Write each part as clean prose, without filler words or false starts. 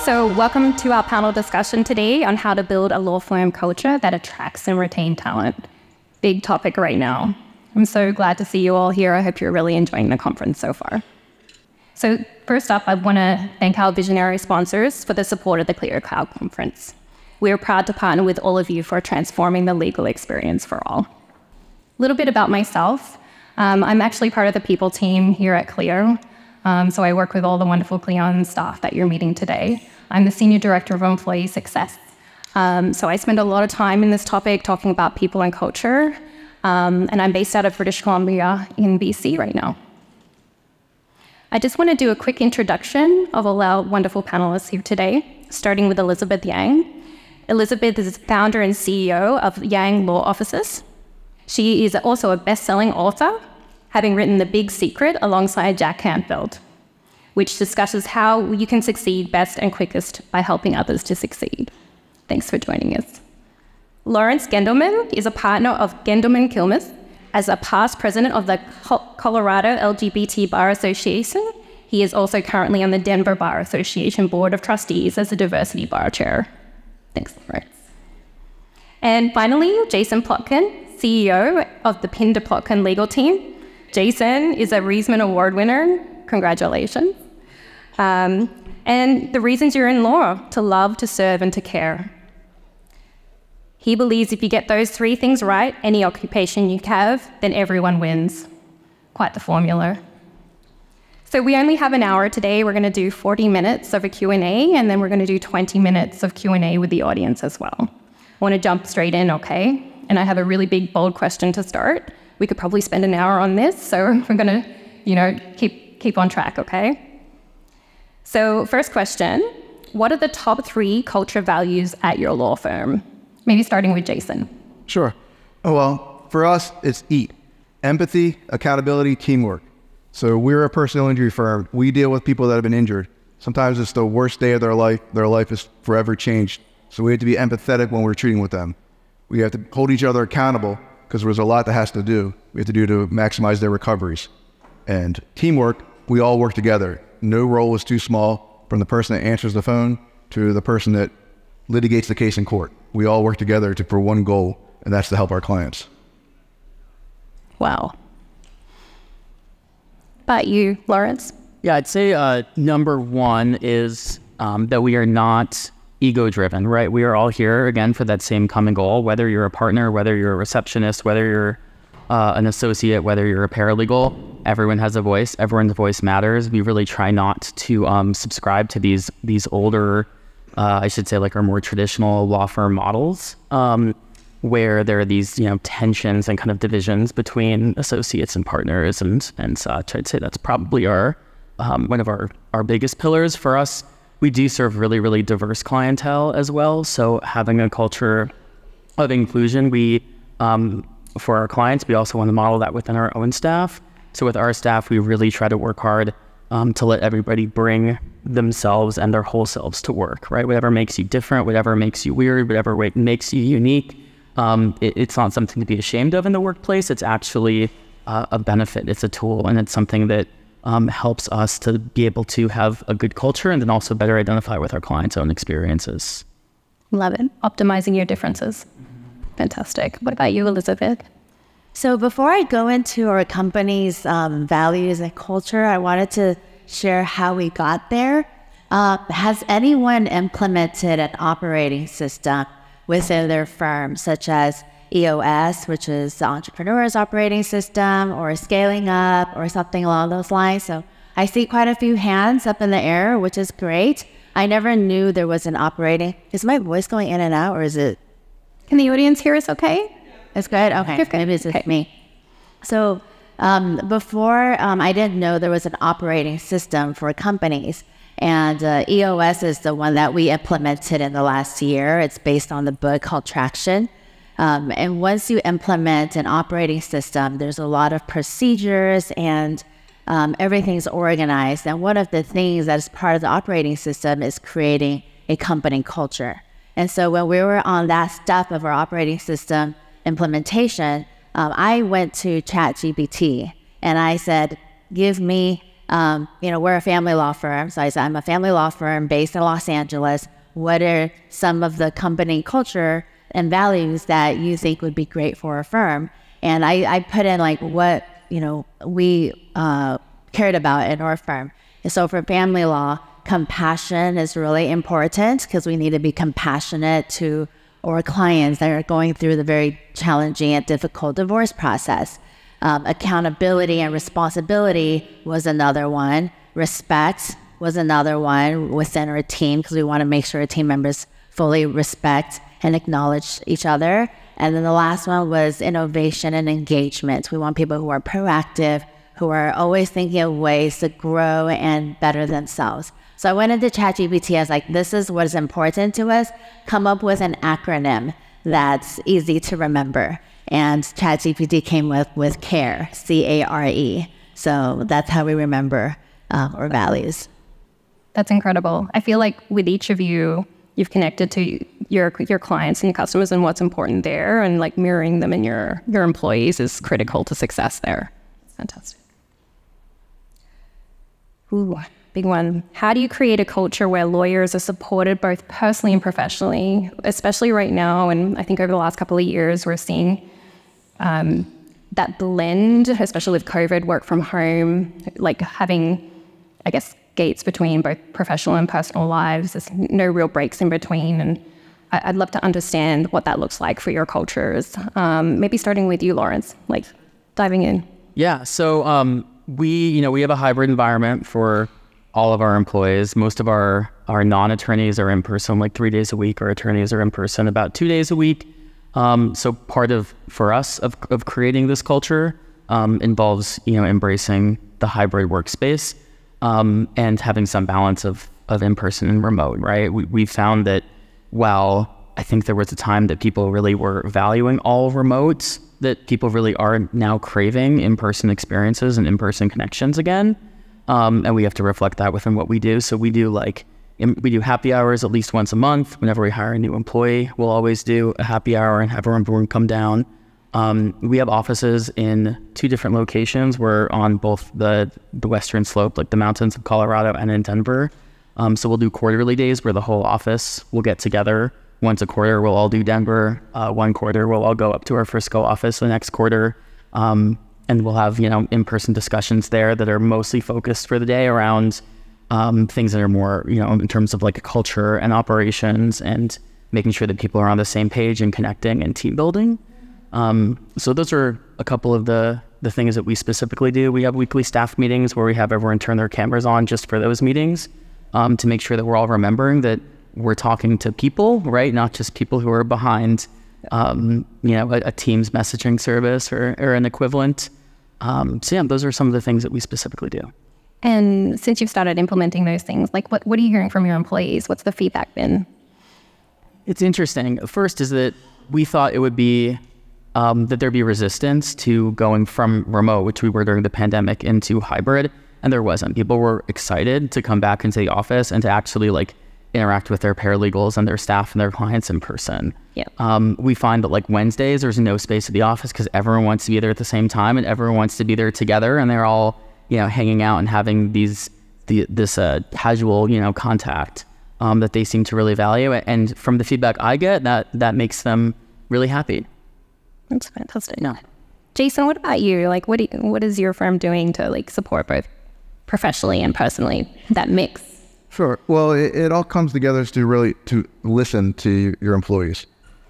So welcome to our panel discussion today on how to build a law firm culture that attracts and retains talent. Big topic right now. I'm so glad to see you all here. I hope you're really enjoying the conference so far. So first up, I want to thank our visionary sponsors for the support of the ClioCon conference. We are proud to partner with all of you for transforming the legal experience for all. A little bit about myself. I'm actually part of the people team here at Clio. So I work with all the wonderful ClioCon staff that you're meeting today. I'm the Senior Director of Employee Success. So I spend a lot of time in this topic talking about people and culture. And I'm based out of British Columbia in BC right now. I just want to do a quick introduction of all our wonderful panelists here today, starting with Elizabeth Yang. Elizabeth is founder and CEO of Yang Law Offices. She is also a best-selling author, having written The Big Secret alongside Jack Canfield, which discusses how you can succeed best and quickest by helping others to succeed. Thanks for joining us. Lawrence Gendelman is a partner of Gendelman Kilmus. As a past president of the Colorado LGBT Bar Association, he is also currently on the Denver Bar Association Board of Trustees as a diversity bar chair. Thanks, Lawrence. And finally, Jason Plotkin, CEO of the Pinder Plotkin legal team. Jason is a Reisman Award winner. Congratulations. And the reasons you're in law: to love, to serve, and to care. He believes if you get those three things right, any occupation you have, then everyone wins. Quite the formula. So we only have an hour today. We're going to do 40 minutes of a Q&A, and then we're going to do 20 minutes of Q&A with the audience as well. I want to jump straight in, okay? And I have a really big, bold question to start. We could probably spend an hour on this, so we're going to, keep on track, okay? So first question, what are the top 3 culture values at your law firm? Maybe starting with Jason. Sure. Well, for us, it's EAT. Empathy, accountability, teamwork. So we're a personal injury firm. We deal with people that have been injured. Sometimes it's the worst day of their life. Their life is forever changed. So we have to be empathetic when we're treating with them. We have to hold each other accountable because there's a lot that has to do. We have to do to maximize their recoveries. And teamwork, we all work together. No role is too small, from the person that answers the phone to the person that litigates the case in court. We all work together for one goal, and that's to help our clients. Wow. About you, Lawrence? Yeah, I'd say number 1 is that we are not ego-driven, right? We are all here, again, for that same common goal, whether you're a partner, whether you're a receptionist, whether you're an associate, whether you're a paralegal. Everyone has a voice. Everyone's voice matters. We really try not to subscribe to these older, I should say, like our more traditional law firm models, where there are these, tensions and kind of divisions between associates and partners and such. I'd say that's probably one of our biggest pillars. For us, we do serve really, really diverse clientele as well. So having a culture of inclusion, for our clients, we also want to model that within our own staff. So with our staff, we really try to work hard to let everybody bring themselves and their whole selves to work, right? Whatever makes you different, whatever makes you weird, whatever makes you unique, it's not something to be ashamed of in the workplace. It's actually a benefit. It's a tool, and it's something that helps us to be able to have a good culture and then also better identify with our clients' own experiences. Love it. Optimizing your differences. Fantastic. What about you, Elizabeth? So before I go into our company's values and culture, I wanted to share how we got there. Has anyone implemented an operating system within their firm, such as EOS, which is the entrepreneur's operating system, or scaling up, or something along those lines? So I see quite a few hands up in the air, which is great. I never knew there was an operating. Is my voice going in and out, or is it? Can the audience hear us okay? It's good? Okay, maybe it's just me. So before, I didn't know there was an operating system for companies. And EOS is the one that we implemented in the last year. It's based on the book called Traction. And once you implement an operating system, there's a lot of procedures and everything's organized. And one of the things that is part of the operating system is creating a company culture. And so when we were on that step of our operating system implementation, I went to ChatGPT and I said, give me we're a family law firm. So I said, I'm a family law firm based in Los Angeles. What are some of the company culture and values that you think would be great for a firm? And I put in like what, we cared about in our firm. And so for family law, compassion is really important because we need to be compassionate to our clients that are going through the very challenging and difficult divorce process. Accountability and responsibility was another one. Respect was another one within our team because we want to make sure our team members fully respect and acknowledge each other. And then the last one was innovation and engagement. We want people who are proactive, who are always thinking of ways to grow and better themselves. So I went into ChatGPT as like, this is what is important to us. Come up with an acronym that's easy to remember. And ChatGPT came with CARE, C-A-R-E. So that's how we remember our values. That's incredible. I feel like with each of you, you've connected to your clients and your customers and what's important there, and like mirroring them in your employees is critical to success there. It's fantastic. Ooh, big one. How do you create a culture where lawyers are supported both personally and professionally, especially right now? And I think over the last couple of years, we're seeing that blend, especially with COVID, work from home, like having, I guess, gates between both professional and personal lives. There's no real breaks in between. And I'd love to understand what that looks like for your cultures. Maybe starting with you, Lawrence, like diving in. Yeah. So we have a hybrid environment for all of our employees. Most of our non-attorneys are in person like 3 days a week. Our attorneys are in person about 2 days a week. So part of, for us, of creating this culture involves, embracing the hybrid workspace. And having some balance of in-person and remote, right? We found that while I think there was a time that people really were valuing all remotes, that people really are now craving in-person experiences and in-person connections again. And we have to reflect that within what we do. So we do happy hours at least once a month. Whenever we hire a new employee, we'll always do a happy hour and have everyone come down. We have offices in 2 different locations. We're on both the western slope, like the mountains of Colorado, and in Denver. So we'll do quarterly days where the whole office will get together. Once a quarter, we'll all do Denver. One quarter, we'll all go up to our Frisco office the next quarter. And we'll have, in-person discussions there that are mostly focused for the day around things that are more, in terms of like a culture and operations and making sure that people are on the same page and connecting and team building. So those are a couple of the things that we specifically do. We have weekly staff meetings where we have everyone turn their cameras on just for those meetings, to make sure that we're all remembering that we're talking to people, right? Not just people who are behind, a Teams messaging service or an equivalent. So yeah, those are some of the things that we specifically do. And since you've started implementing those things, like what are you hearing from your employees? What's the feedback been? It's interesting. First is that we thought it would be that there'd be resistance to going from remote, which we were during the pandemic, into hybrid, and there wasn't. People were excited to come back into the office and to actually like interact with their paralegals and their staff and their clients in person. Yeah. We find that like Wednesdays, there's no space at the office because everyone wants to be there at the same time and everyone wants to be there together, and they're all hanging out and having this casual contact that they seem to really value. And from the feedback I get, that makes them really happy. That's fantastic. No. Jason, what about you? Like, what is your firm doing to like support both professionally and personally, that mix? Sure. Well, it all comes together to listen to your employees.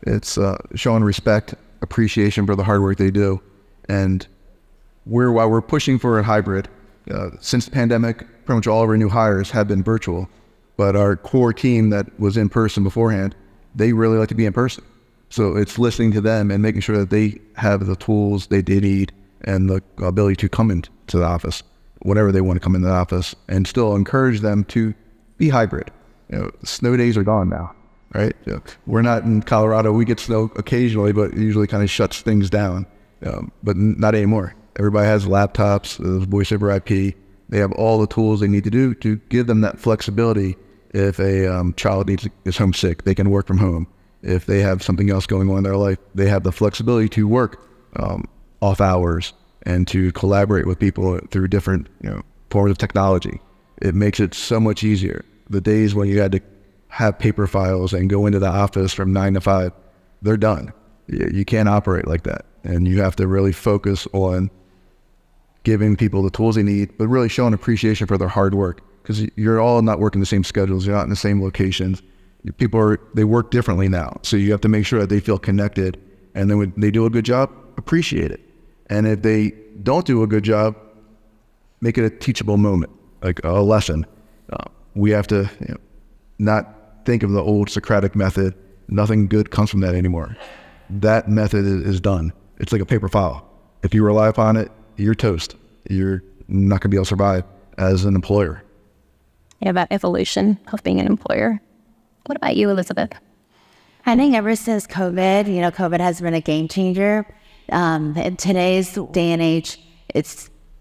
It's showing respect, appreciation for the hard work they do. And while we're pushing for a hybrid, since the pandemic, pretty much all of our new hires have been virtual, but our core team that was in person beforehand, they really like to be in person. So it's listening to them and making sure that they have the tools they need and the ability to come into the office whenever they want to come into the office, and still encourage them to be hybrid. Snow days are gone now, right? We're not in Colorado. We get snow occasionally, but it usually kind of shuts things down. But not anymore. Everybody has laptops, voice over IP. They have all the tools they need to do to give them that flexibility. If a child is homesick, they can work from home. If they have something else going on in their life, they have the flexibility to work off hours and to collaborate with people through different forms of technology. It makes it so much easier. The days when you had to have paper files and go into the office from 9 to 5, they're done. You can't operate like that. And you have to really focus on giving people the tools they need, but really showing appreciation for their hard work, because you're all not working the same schedules. You're not in the same locations. They work differently now. So you have to make sure that they feel connected, and then when they do a good job, appreciate it. And if they don't do a good job, make it a teachable moment, like a lesson. We have to not think of the old Socratic method. Nothing good comes from that anymore. That method is done. It's like a paper file. If you rely upon it, you're toast. You're not going to be able to survive as an employer. Yeah, that evolution of being an employer. What about you, Elizabeth? I think ever since COVID, COVID has been a game changer. In today's day and age,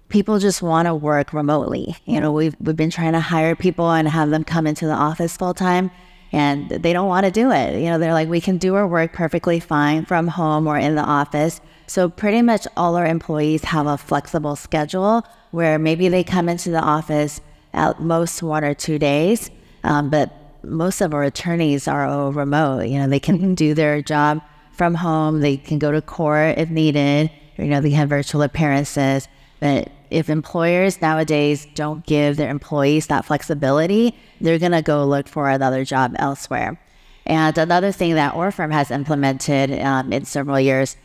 people just want to work remotely. We've been trying to hire people and have them come into the office full time, and they don't want to do it. They're like, we can do our work perfectly fine from home or in the office. So pretty much all our employees have a flexible schedule where maybe they come into the office at most 1 or 2 days, but most of our attorneys are all remote. They can do their job from home. They can go to court if needed. They have virtual appearances. But if employers nowadays don't give their employees that flexibility, they're going to go look for another job elsewhere. And another thing that our firm has implemented in several years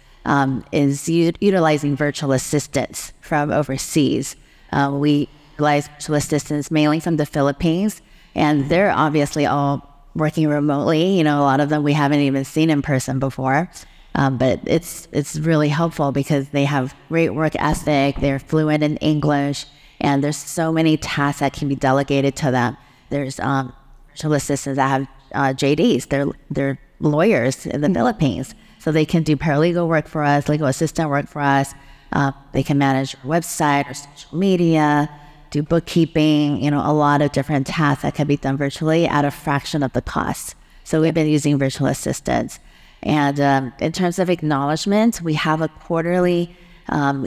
is utilizing virtual assistants from overseas. We utilize virtual assistants mainly from the Philippines, and they're obviously all working remotely. A lot of them we haven't even seen in person before. But it's really helpful because they have great work ethic, they're fluent in English, and there's so many tasks that can be delegated to them. There's virtual assistants that have JDs, they're lawyers in the Philippines, so they can do paralegal work for us, legal assistant work for us. They can manage our website or social media, do bookkeeping, a lot of different tasks that can be done virtually at a fraction of the cost. So we've been using virtual assistants. And in terms of acknowledgement, we have a quarterly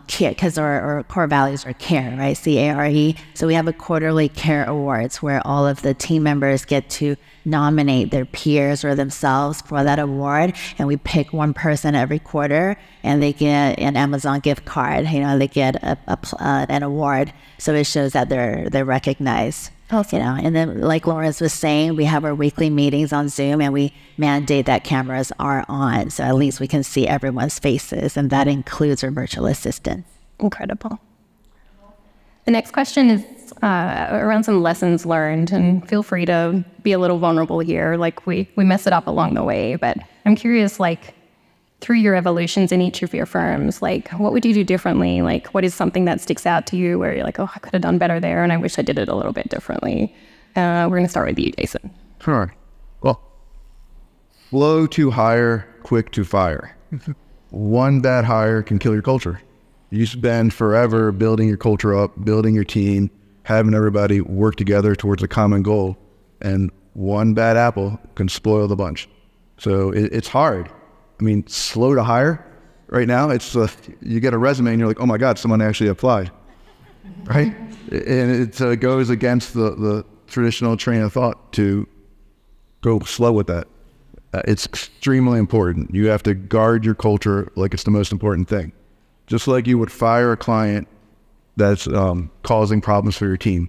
care, because our core values are care, right? CARE. So we have a quarterly care awards where all of the team members get to nominate their peers or themselves for that award. And we pick one person every quarter, and they get an Amazon gift card. They get an award. So it shows that they're recognized. Awesome. And then, like Lawrence was saying, we have our weekly meetings on Zoom, and we mandate that cameras are on, so at least we can see everyone's faces, and that includes our virtual assistants. Incredible. The next question is around some lessons learned, and feel free to be a little vulnerable here. Like we mess it up along the way, but I'm curious, through your evolutions in each of your firms, what would you do differently? What is something that sticks out to you where you're like, oh, I could have done better there, and I wish I did it a little bit differently? We're going to start with you, Jason. Sure. Well, slow to hire, quick to fire. One bad hire can kill your culture. You spend forever building your culture up, building your team, having everybody work together towards a common goal, and one bad apple can spoil the bunch. So it's hard. Slow to hire right now, it's you get a resume and you're like, oh my God, someone actually applied, right? And it goes against the traditional train of thought to go slow with that. It's extremely important. You have to guard your culture like it's the most important thing. Just like you would fire a client that's causing problems for your team.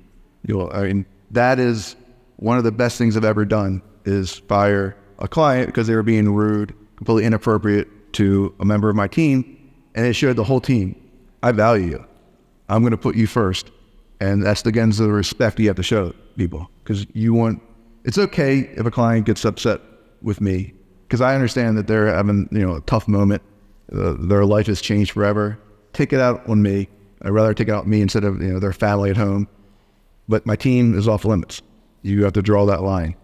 That is one of the best things I've ever done, is fire a client because they were being rude, completely inappropriate to a member of my team, and it showed the whole team, I value you. I'm going to put you first. And that's again the respect you have to show people, because it's okay if a client gets upset with me, because I understand that they're having a tough moment. Their life has changed forever. Take it out on me. I'd rather take it out on me instead of their family at home. But my team is off limits. You have to draw that line.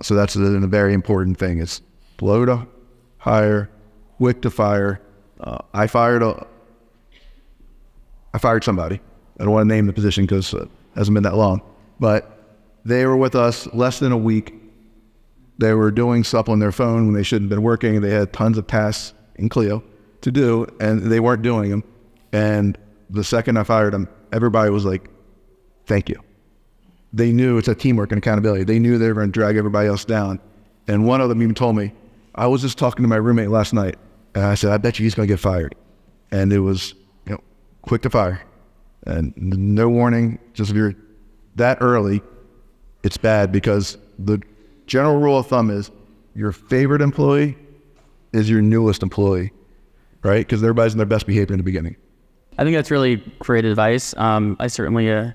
So that's a very important thing. It's slow to hire, quick to fire. I fired somebody. I don't want to name the position because it hasn't been that long, but they were with us less than a week. They were doing stuff on their phone when they shouldn't have been working. They had tons of tasks in Clio to do, and they weren't doing them. And the second I fired them, everybody was like, thank you. They knew it's a teamwork and accountability. They knew they were going to drag everybody else down. And one of them even told me, I was just talking to my roommate last night, and I said, I bet you he's going to get fired. And it was, quick to fire. And no warning, just if you're that early, it's bad, because the general rule of thumb is your favorite employee is your newest employee, right? Because everybody's in their best behavior in the beginning. I think that's really great advice. I certainly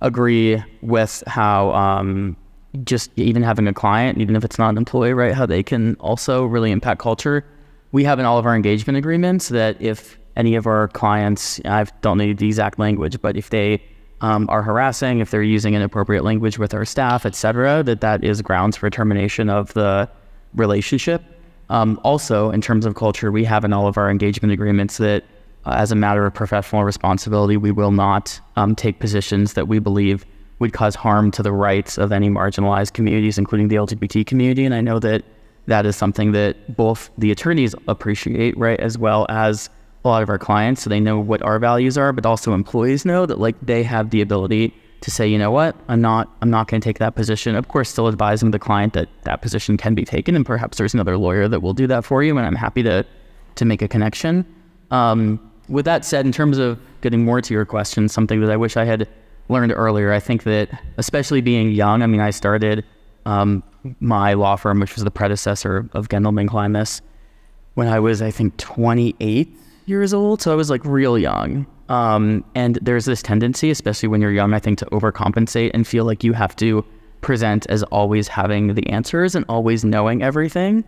agree with how just even having a client, even if it's not an employee, right, how they can also really impact culture. We have in all of our engagement agreements that if any of our clients, I don't know the exact language, but if they are harassing, if they're using inappropriate language with our staff, et cetera, that is grounds for termination of the relationship. Also, in terms of culture, we have in all of our engagement agreements that as a matter of professional responsibility, we will not take positions that we believe would cause harm to the rights of any marginalized communities, including the LGBT community. And I know that that is something that both the attorneys appreciate, right, as well as a lot of our clients, so they know what our values are, but also employees know that, like, they have the ability to say, you know what, I'm not going to take that position. Of course, still advising the client that that position can be taken, and perhaps there's another lawyer that will do that for you, and I'm happy to make a connection. With that said, in terms of getting more to your question, something that I wish I had learned earlier, I think that, especially being young, I mean, I started my law firm, which was the predecessor of Gendelman Klimas, when I was, I think, 28 years old. So I was like real young. And there's this tendency, especially when you're young, I think, to overcompensate and feel like you have to present as always having the answers and always knowing everything.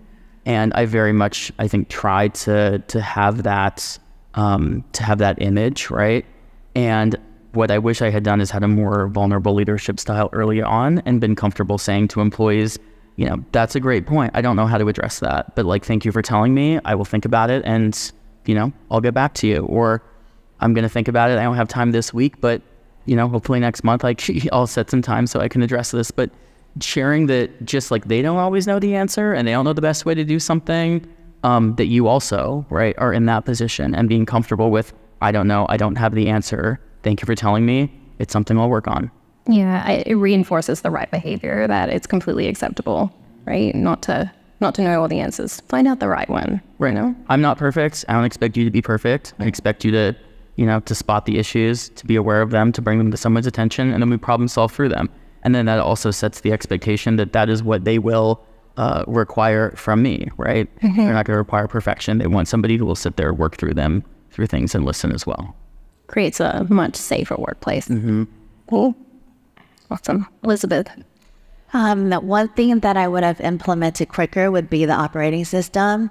And I very much, I think, tried to have that image, right? And what I wish I had done is had a more vulnerable leadership style early on and been comfortable saying to employees, that's a great point. I don't know how to address that, but like, thank you for telling me. I will think about it, and I'll get back to you. Or I'm going to think about it. I don't have time this week, but hopefully next month I'll set some time so I can address this. But sharing that, just like they don't always know the answer and they don't know the best way to do something, that you also, right, are in that position, and being comfortable with, I don't know, I don't have the answer. Thank you for telling me. It's something I'll work on. Yeah, it reinforces the right behavior, that it's completely acceptable, right? Not to know all the answers. Find out the right one. Right. I'm not perfect. I don't expect you to be perfect. I expect you to, to spot the issues, to be aware of them, to bring them to someone's attention, and then we problem solve through them. And then that also sets the expectation that is what they will require from me, right? Mm-hmm. They're not going to require perfection. They want somebody who will sit there, work through things, and listen as well. Creates a much safer workplace. Mm-hmm. Cool. Awesome. Elizabeth? One thing that I would have implemented quicker would be the operating system.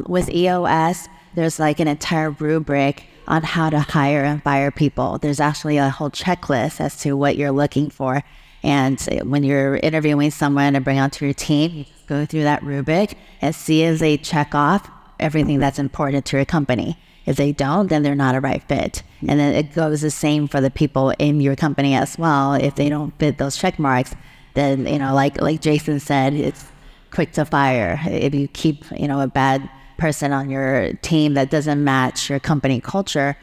With EOS, there's like an entire rubric on how to hire and fire people. There's actually a whole checklist as to what you're looking for. And when you're interviewing someone to bring onto your team, you just go through that rubric and see if they check off everything that's important to your company. If they don't, then they're not a right fit. And then it goes the same for the people in your company as well. If they don't fit those check marks, then, like Jason said, it's quick to fire. If you keep, a bad person on your team that doesn't match your company culture,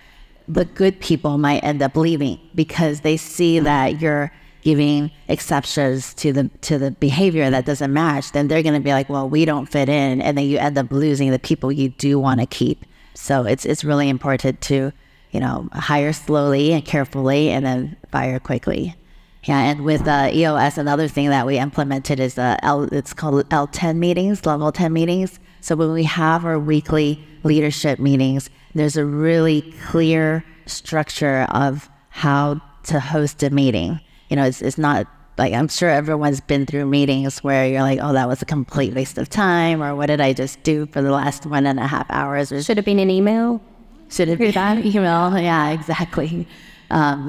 the good people might end up leaving because they see that you're giving exceptions to the behavior that doesn't match. Then they're going to be like, well, we don't fit in. And then you end up losing the people you do want to keep. So it's really important to, hire slowly and carefully and then fire quickly. Yeah, and with EOS, another thing that we implemented is it's called L10 meetings, level 10 meetings. So when we have our weekly leadership meetings, there's a really clear structure of how to host a meeting. It's not like, I'm sure everyone's been through meetings where you're like, oh, that was a complete waste of time, or what did I just do for the last 1.5 hours? Or should have been an email. Should have been an email. Yeah, exactly.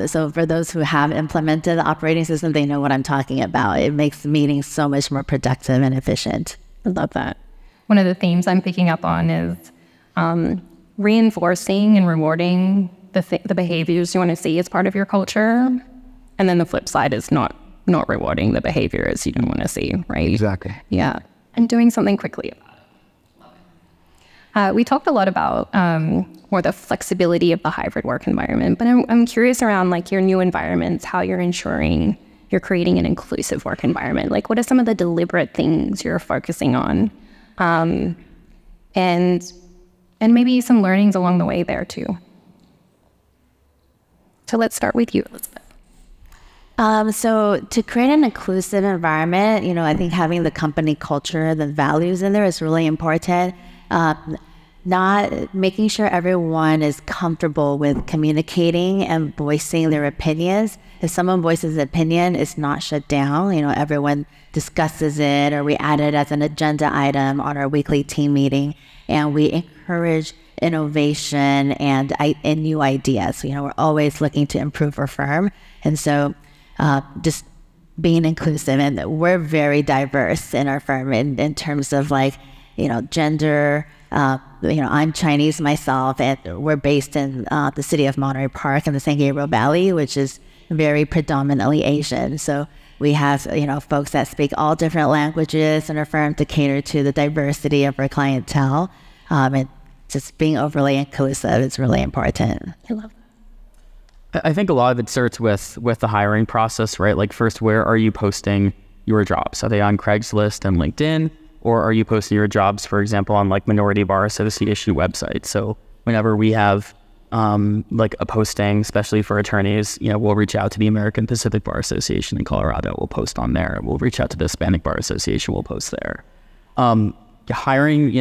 So for those who have implemented the operating system, they know what I'm talking about. It makes meetings so much more productive and efficient. I love that. One of the themes I'm picking up on is reinforcing and rewarding the behaviors you want to see as part of your culture. And then the flip side is not rewarding the behaviors you don't want to see, right? Exactly. Yeah. And doing something quickly about it. We talked a lot about more the flexibility of the hybrid work environment, but I'm curious around like your new environments, how you're ensuring you're creating an inclusive work environment. Like what are some of the deliberate things you're focusing on? And maybe some learnings along the way there too. So let's start with you, Elizabeth. So to create an inclusive environment, I think having the company culture, the values in there is really important. Not making sure everyone is comfortable with communicating and voicing their opinions. If someone voices an opinion, it's not shut down. Everyone discusses it, or we add it as an agenda item on our weekly team meeting, and we encourage innovation and new ideas. We're always looking to improve our firm, and so just being inclusive. And we're very diverse in our firm in terms of gender. I'm Chinese myself, and we're based in the city of Monterey Park in the San Gabriel Valley, which is very predominantly Asian. So we have, folks that speak all different languages in our firm to cater to the diversity of our clientele. And just being overly inclusive is really important. I love that. I think a lot of it starts with the hiring process, right? Like first, where are you posting your jobs? Are they on Craigslist and LinkedIn? Or are you posting your jobs, for example, on like Minority Bar Association websites? So whenever we have like a posting, especially for attorneys, we'll reach out to the American Pacific Bar Association in Colorado. We'll post on there. We'll reach out to the Hispanic Bar Association. We'll post there. Hiring,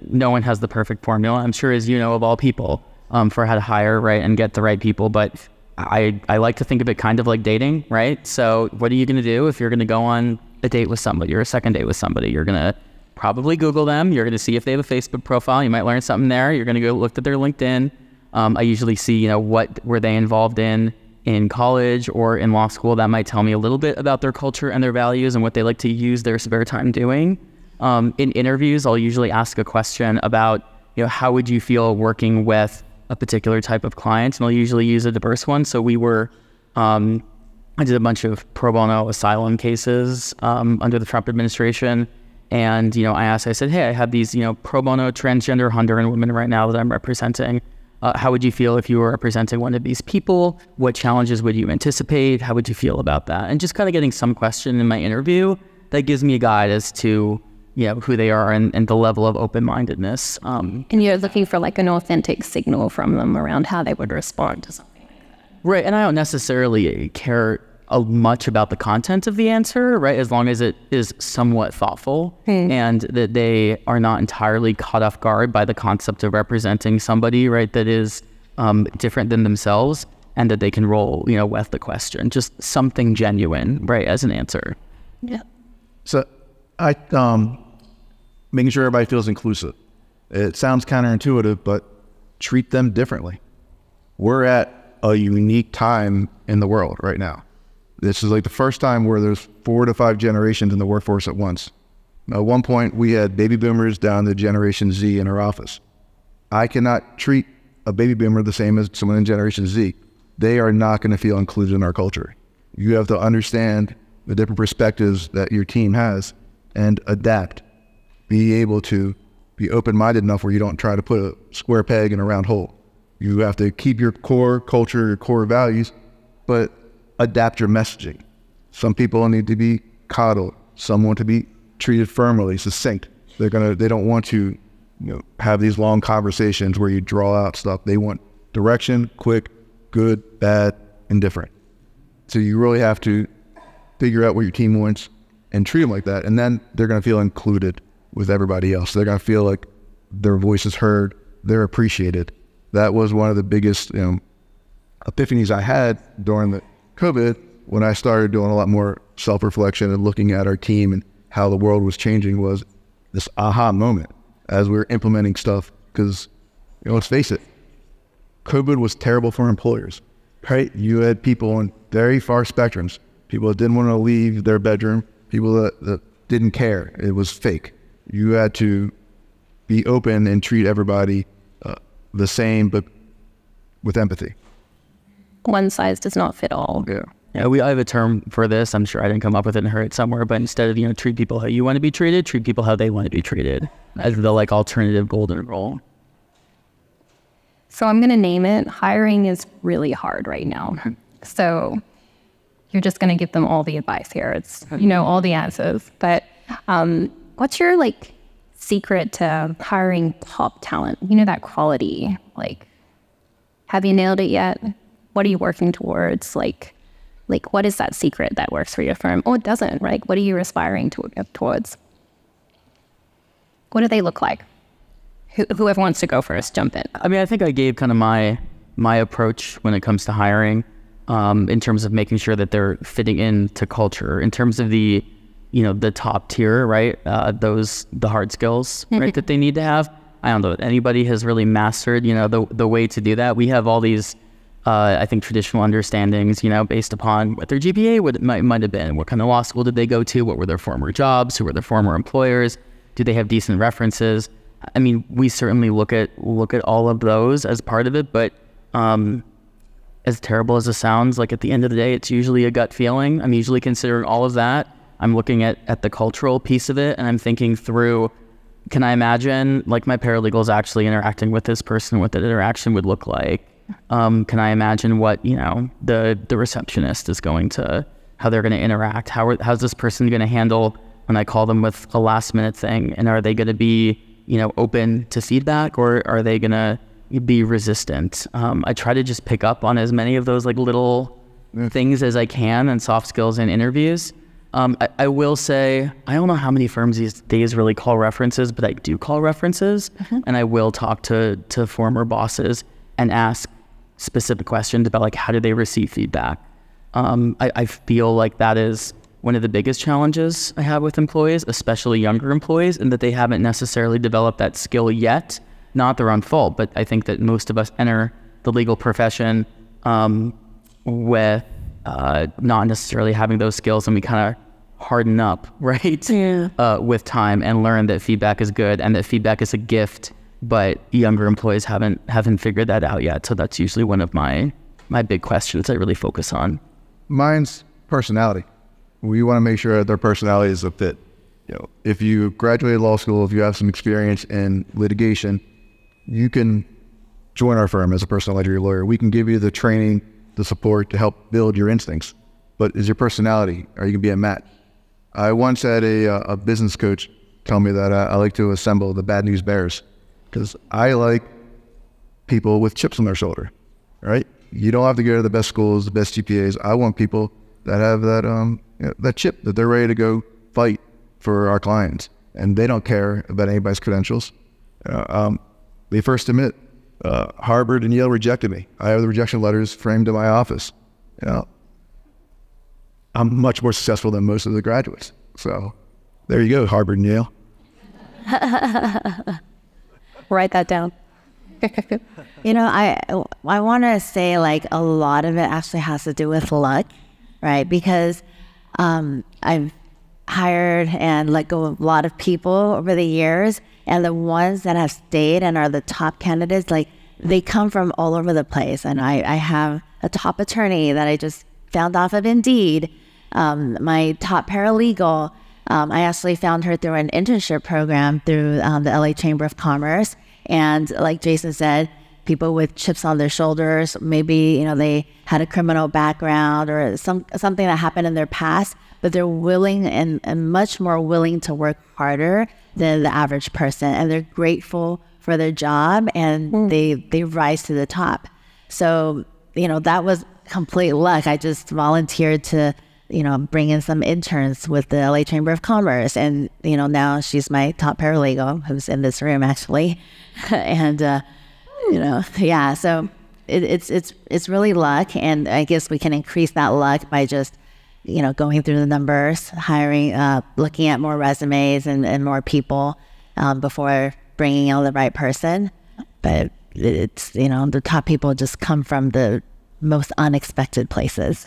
no one has the perfect formula. I'm sure, as of all people, for how to hire, right, and get the right people. But I like to think of it kind of like dating, right? So what are you going to do if you're going to go on a date with somebody or a second date with somebody? You're going to probably Google them. You're going to see if they have a Facebook profile. You might learn something there. You're going to go look at their LinkedIn. I usually see, what were they involved in college or in law school. That might tell me a little bit about their culture and their values and what they like to use their spare time doing. In interviews, I'll usually ask a question about, how would you feel working with a particular type of client? And I'll usually use a diverse one. So I did a bunch of pro bono asylum cases under the Trump administration. And, I said, hey, I have these, pro bono transgender Honduran women right now that I'm representing. How would you feel if you were representing one of these people? What challenges would you anticipate? How would you feel about that? And just kind of getting some question in my interview that gives me a guide as to, who they are and the level of open-mindedness. And you're looking for like an authentic signal from them around how they would respond to something like that. Right. And I don't necessarily care much about the content of the answer, right? As long as it is somewhat thoughtful and that they are not entirely caught off guard by the concept of representing somebody, right, that is different than themselves, and that they can roll, with the question. Just something genuine, right, as an answer. Yeah. So making sure everybody feels inclusive. It sounds counterintuitive, but treat them differently. We're at a unique time in the world right now. This is like the first time where there's 4 to 5 generations in the workforce at once. At one point, we had baby boomers down to Generation Z in our office. I cannot treat a baby boomer the same as someone in Generation Z. They are not going to feel included in our culture. You have to understand the different perspectives that your team has and adapt. Be able to be open-minded enough where you don't try to put a square peg in a round hole. You have to keep your core culture, your core values, but adapt your messaging. Some people need to be coddled. Some want to be treated firmly, succinct. They don't want to, have these long conversations where you draw out stuff. They want direction, quick, good, bad, indifferent. So you really have to figure out what your team wants and treat them like that. And then they're going to feel included with everybody else. They're going to feel like their voice is heard, they're appreciated. That was one of the biggest epiphanies I had during the COVID, when I started doing a lot more self-reflection and looking at our team and how the world was changing, was this aha moment as we were implementing stuff. Because, let's face it, COVID was terrible for employers, right? You had people on very far spectrums, people that didn't want to leave their bedroom, people that didn't care. It was fake. You had to be open and treat everybody the same, but with empathy. One size does not fit all. Yeah. Yeah, I have a term for this. I'm sure I didn't come up with it and heard it somewhere, but instead of, treat people how you want to be treated, treat people how they want to be treated as the like alternative golden rule. So I'm going to name it. Hiring is really hard right now. So you're just going to give them all the advice here. It's, all the answers. But what's your secret to hiring top talent? That quality, have you nailed it yet? What are you working towards? What is that secret that works for your firm? Or it doesn't, right? What are you aspiring towards? What do they look like? Whoever wants to go first, jump in. I mean, I think I gave kind of my approach when it comes to hiring, in terms of making sure that they're fitting into culture, in terms of the top tier, right? The hard skills, right, that they need to have. I don't know if anybody has really mastered, the way to do that. We have all these, I think, traditional understandings, based upon what their GPA might have been, what kind of law school did they go to, what were their former jobs, who were their former employers, do they have decent references? I mean, we certainly look at all of those as part of it, but as terrible as it sounds, at the end of the day, it's usually a gut feeling. I'm usually considering all of that. I'm looking at the cultural piece of it, and I'm thinking through, can I imagine my paralegals actually interacting with this person, what that interaction would look like? Can I imagine what, the receptionist is how they're going to interact? How's this person going to handle when I call them with a last minute thing? And are they going to be, open to feedback, or are they going to be resistant? I try to just pick up on as many of those little things as I can and soft skills in interviews. I will say, I don't know how many firms these days really call references, but I do call references, and I will talk to former bosses and ask specific questions about how do they receive feedback. I feel like that is one of the biggest challenges I have with employees, especially younger employees, and that they haven't necessarily developed that skill yet. Not their own fault, but I think that most of us enter the legal profession with not necessarily having those skills, and we kind of harden up, right? Yeah. With time, and learn that feedback is good and that feedback is a gift, but younger employees haven't figured that out yet. So that's usually one of my big questions I really focus on. Mine's personality. We want to make sure that their personality is a fit. If you graduated law school, if you have some experience in litigation, you can join our firm as a personal injury lawyer. We can give you the training, the support to help build your instincts. But is your personality, are you going to be a match? I once had a business coach tell me that I like to assemble the bad news bears, because I like people with chips on their shoulder, right? You don't have to go to the best schools, the best GPAs. I want people that have that chip, that they're ready to go fight for our clients, and they don't care about anybody's credentials. They first admit, Harvard and Yale rejected me. I have the rejection letters framed in my office. I'm much more successful than most of the graduates. So there you go, Harvard and Yale. Write that down. I want to say a lot of it actually has to do with luck, right? Because I've hired and let go of a lot of people over the years, and the ones that have stayed and are the top candidates, they come from all over the place. And I have a top attorney that I just found off of Indeed. My top paralegal, I actually found her through an internship program through the LA Chamber of Commerce. And like Jason said, people with chips on their shoulders, maybe, they had a criminal background or something that happened in their past, but they're willing and much more willing to work harder than the average person. And they're grateful for their job, and they rise to the top. So, that was complete luck. I just volunteered to, bring in some interns with the LA Chamber of Commerce. And, now she's my top paralegal, who's in this room actually. And, yeah, so it's really luck. And I guess we can increase that luck by just, going through the numbers, hiring, looking at more resumes and more people before bringing on the right person. But it's, the top people just come from the most unexpected places.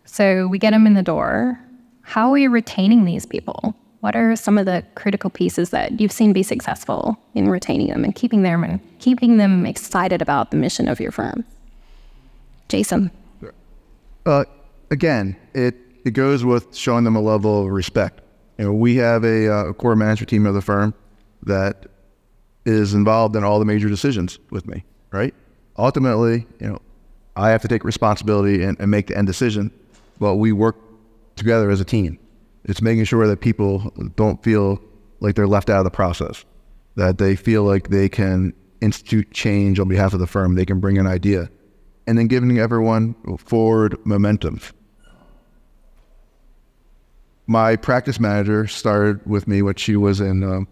So we get them in the door. How are you retaining these people? What are some of the critical pieces that you've seen be successful in retaining them and keeping them excited about the mission of your firm? Jason. again, it goes with showing them a level of respect. We have a core management team of the firm that is involved in all the major decisions with me, right? Ultimately, I have to take responsibility and make the end decision, but we work together as a team. It's making sure that people don't feel like they're left out of the process, that they feel like they can institute change on behalf of the firm, they can bring an idea, and then giving everyone forward momentum. My practice manager started with me when she was in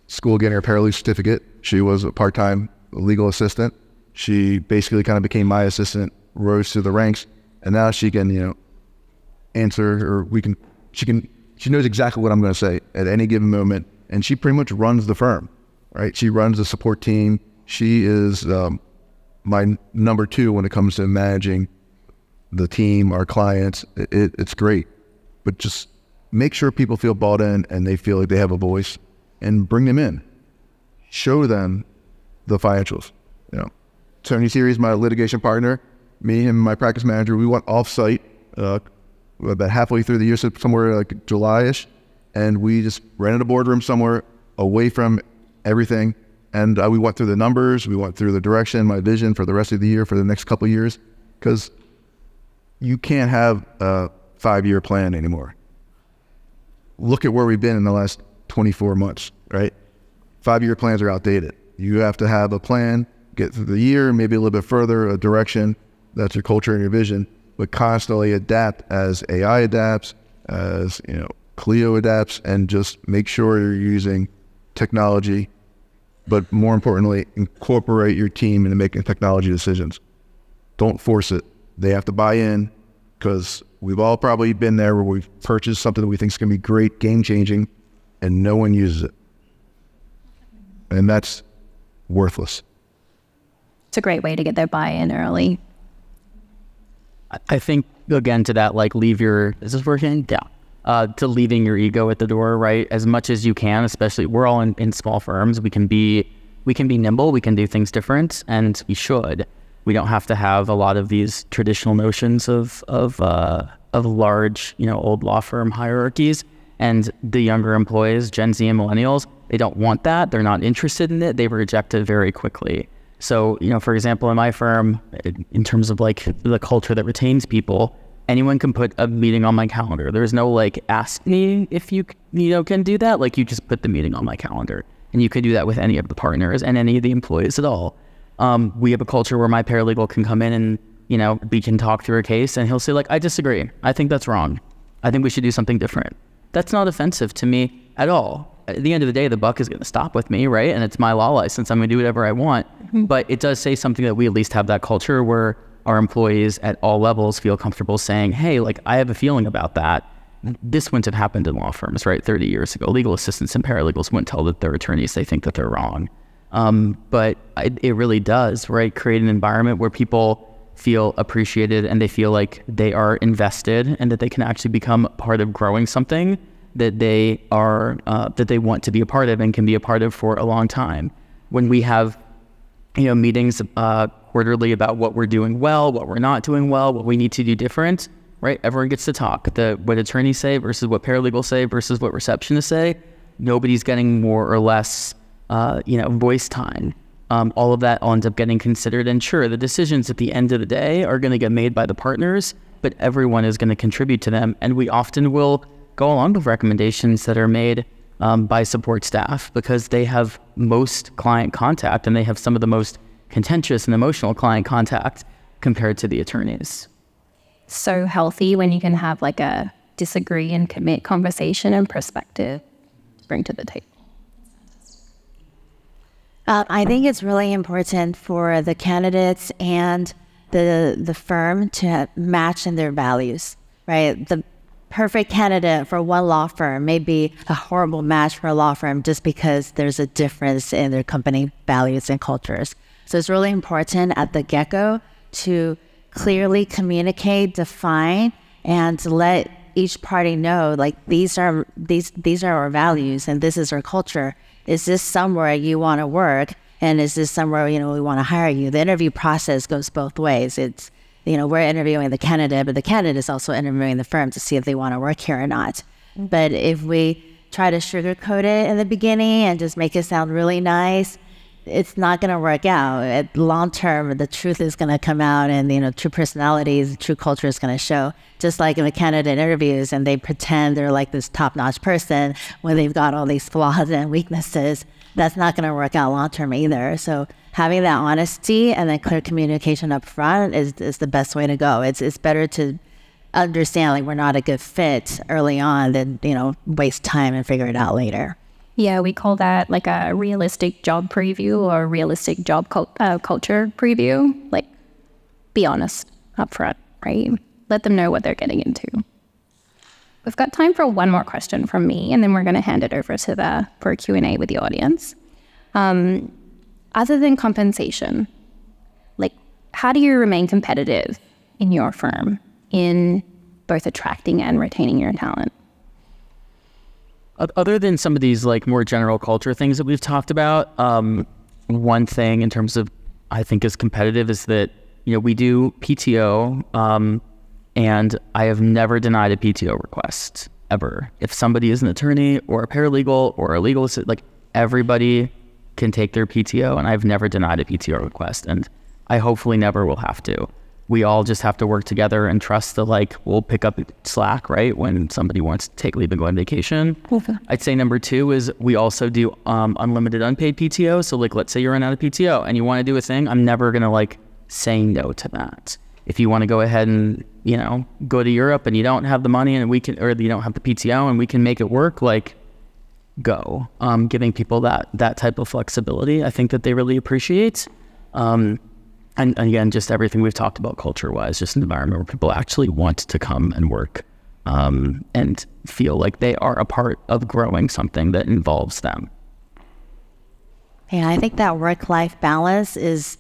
school getting her paralegal certificate. She was a part-time legal assistant. She basically kind of became my assistant, rose through the ranks, and now she can, answer, or she knows exactly what I'm going to say at any given moment, and she pretty much runs the firm, right? She runs the support team. She is my number 2 when it comes to managing the team, our clients. It's great, but just make sure people feel bought in and they feel like they have a voice, and bring them in. Show them the financials. Tony Series, my litigation partner, me and my practice manager, we went off-site about halfway through the year, so somewhere like July-ish, and we just rented a boardroom somewhere away from everything, and we went through the numbers, we went through the direction, my vision for the rest of the year, for the next couple of years, because you can't have a 5-year plan anymore. Look at where we've been in the last 24 months, right? 5-year plans are outdated. You have to have a plan, get through the year, maybe a little bit further, a direction, that's your culture and your vision, but constantly adapt as AI adapts, as Clio adapts, and just make sure you're using technology, but more importantly, incorporate your team into making technology decisions. Don't force it. They have to buy in, because we've all probably been there where we've purchased something that we think is going to be great, game-changing, and no one uses it. And that's worthless. It's a great way to get their buy-in early. I think, again, to that, is this working? Yeah. To leaving your ego at the door, right? As much as you can, especially, we're all in small firms. We can be nimble, we can do things different, and we should. We don't have to have a lot of these traditional notions of large, old law firm hierarchies. And the younger employees, Gen Z and millennials, they don't want that. They're not interested in it. They reject it very quickly. So, for example, in my firm, in terms of the culture that retains people, anyone can put a meeting on my calendar. There's no ask me if you can do that. You just put the meeting on my calendar, and you could do that with any of the partners and any of the employees at all. We have a culture where my paralegal can come in and, we can talk through a case, and he'll say I disagree. I think that's wrong. I think we should do something different. That's not offensive to me at all. At the end of the day, the buck is going to stop with me, right? And it's my law license. I'm going to do whatever I want. But it does say something that we at least have that culture where our employees at all levels feel comfortable saying, hey, I have a feeling about that. This wouldn't have happened in law firms, right? 30 years ago, legal assistants and paralegals wouldn't tell their attorneys they think that they're wrong. But it really does, right? Create an environment where people feel appreciated and they feel like they are invested and that they can actually become part of growing something that they want to be a part of and can be a part of for a long time. When we have, meetings quarterly about what we're doing well, what we're not doing well, what we need to do different, right? Everyone gets to talk. What attorneys say versus what paralegals say versus what receptionists say. Nobody's getting more or less, voice time. All of that ends up getting considered. And sure, the decisions at the end of the day are going to get made by the partners, but everyone is going to contribute to them. And we often will go along with recommendations that are made by support staff because they have most client contact and they have some of the most contentious and emotional client contact compared to the attorneys. So healthy when you can have a disagree and commit conversation and perspective to bring to the table. I think it's really important for the candidates and the firm to match in their values, right? The perfect candidate for one law firm may be a horrible match for a law firm just because there's a difference in their company values and cultures. So it's really important at the get-go to clearly communicate, define, and to let each party know, these are our values and this is our culture. Is this somewhere you want to work? And is this somewhere, we want to hire you? The interview process goes both ways. It's we're interviewing the candidate, but the candidate is also interviewing the firm to see if they want to work here or not. But if we try to sugarcoat it in the beginning and just make it sound really nice, it's not going to work out. Long term, the truth is going to come out, and true personalities, true culture is going to show. Just like in the candidate interviews, and they pretend they're like this top-notch person when they've got all these flaws and weaknesses. That's not going to work out long term either. So having that honesty and then clear communication up front is the best way to go. It's better to understand like we're not a good fit early on than waste time and figure it out later. Yeah, we call that like a realistic job preview or a realistic job culture preview. Like, be honest up front, right? Let them know what they're getting into. We've got time for one more question from me, and then we're going to hand it over to for a Q&A with the audience. Other than compensation, like, how do you remain competitive in your firm in both attracting and retaining your talent? Other than some of these like more general culture things that we've talked about, one thing in terms of I think is competitive is that we do PTO, and I have never denied a PTO request ever. If somebody is an attorney or a paralegal or a legal assistant, like everybody can take their PTO, and I've never denied a PTO request, and I hopefully never will have to. We all just have to work together and trust that we'll pick up slack, right, when somebody wants to take leave and go on vacation. Okay. I'd say number two is we also do unlimited unpaid PTO. So let's say you're running out of PTO and you want to do a thing, I'm never going to say no to that. If you want to go ahead and, go to Europe and you don't have the money and or you don't have the PTO and we can make it work, go. Giving people that type of flexibility, I think that they really appreciate. And again, just everything we've talked about culture-wise, just an environment where people actually want to come and work and feel like they are a part of growing something that involves them. Yeah, I think that work-life balance is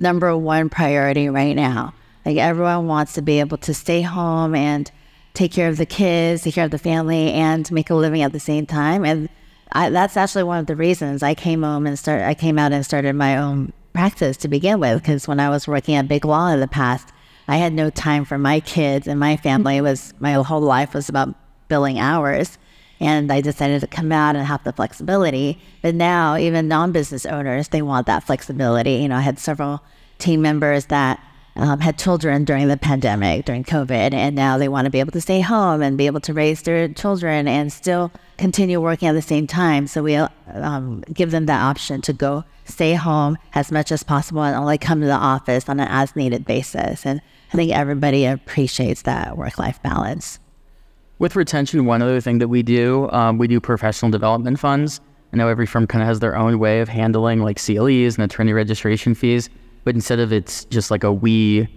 number one priority right now. Everyone wants to be able to stay home and take care of the kids, take care of the family, and make a living at the same time. And that's actually one of the reasons I came out and started my own practice to begin with, because when I was working at Big Law in the past, I had no time for my kids and my family. My whole life was about billing hours, and I decided to come out and have the flexibility. But now even non-business owners, they want that flexibility. I had several team members that had children during the pandemic, during COVID, and now they want to be able to stay home and be able to raise their children and still continue working at the same time. So we give them that option to go stay home as much as possible and only come to the office on an as-needed basis. And I think everybody appreciates that work-life balance. With retention, one other thing that we do professional development funds. I know every firm kind of has their own way of handling CLEs and attorney registration fees, but instead of it's just we